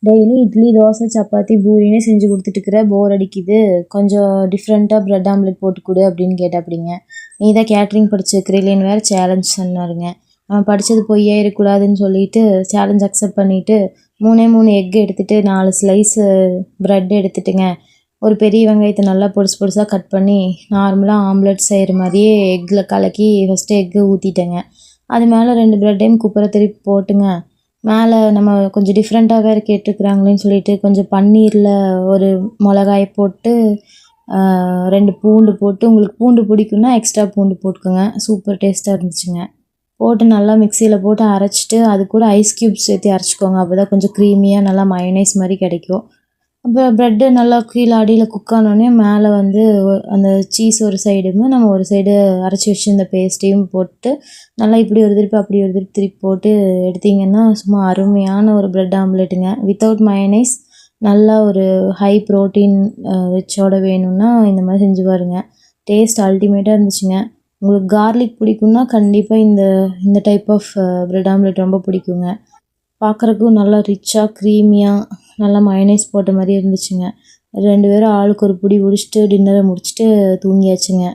Daily idli, dosa, chapati, பூரின்னே செஞ்சு குடுத்துட்டுருக்குற, போர் அடிக்குது. கொஞ்சம் டிஃப்ரெண்ட்டா பிரெட் ஆம்லெட் போட்டு குடு அப்படின்னு கேட்டாப்படிங்க. நீ தான் கேட்டரிங் படிச்சிருக்கிறீலேன்னு வேற சேலஞ்ச் சொன்னாருங்க. அவன் படிச்சது பொய்யா இருக்கக்கூடாதுன்னு சொல்லிட்டு சேலஞ்ச் அக்செப்ட் பண்ணிட்டு 3 எக் எடுத்துட்டு 4 ஸ்லைஸு பிரெட் எடுத்துட்டுங்க. ஒரு பெரிய வெங்காயத்தை நல்லா பொடுசு பொடுசா கட் பண்ணி நார்மலாக ஆம்லெட் செய்கிற மாதிரியே எக்கில் கலக்கி ஃபஸ்ட்டு எக்கு ஊற்றிட்டேங்க. அது மேலே 2 பிரெட்டையும் குப்புற திருப்பி போட்டுங்க. மேலே நம்ம கொஞ்சம் டிஃப்ரெண்ட்டாக வேறு கேட்டிருக்குறாங்களேன்னு சொல்லிட்டு கொஞ்சம் பன்னீரில் ஒரு மிளகாய போட்டு 2 பூண்டு போட்டு, உங்களுக்கு பூண்டு பிடிக்குன்னா எக்ஸ்ட்ரா பூண்டு போட்டுக்கோங்க. சூப்பர் டேஸ்ட்டாக இருந்துச்சுங்க. போட்டு நல்லா மிக்சியில் போட்டு அரைச்சிட்டு அது கூட ஐஸ் க்யூப்ஸ் சேர்த்து அரைச்சிக்கோங்க. அப்போ தான் கொஞ்சம் க்ரீமியாக நல்லா மயனைஸ் மாதிரி கிடைக்கும். அப்புறம் ப்ரெட்டு நல்லா கீழே அடியில் குக் ஆனோடனே மேலே வந்து அந்த சீஸ் ஒரு சைடுமே நம்ம ஒரு சைடு அரைச்சி வச்சுருந்த பேஸ்ட்டையும் போட்டு நல்லா இப்படி ஒரு திருப்பி அப்படி ஒரு திருப்பி போட்டு எடுத்திங்கன்னா சும்மா அருமையான ஒரு ப்ரெட் ஆம்லெட்டுங்க. வித்தவுட் மயனைஸ் நல்லா ஒரு ஹை ப்ரோட்டீன் ரிச்சோட வேணும்னா இந்த மாதிரி செஞ்சு பாருங்க. டேஸ்ட் அல்டிமேட்டாக இருந்துச்சுங்க. உங்களுக்கு கார்லிக் பிடிக்கும்னா கண்டிப்பாக இந்த டைப் ஆஃப் ப்ரெட் ஆம்லெட் ரொம்ப பிடிக்குங்க. பார்க்குறக்கும் நல்லா ரிச்சாக க்ரீமியாக நல்லா மயனைஸ் போட்ட மாதிரி இருந்துச்சுங்க. 2 பேரும் ஆளுக்கு ஒரு பிடி பிடிச்சிட்டு டின்னரை முடிச்சுட்டு தூங்கியாச்சுங்க.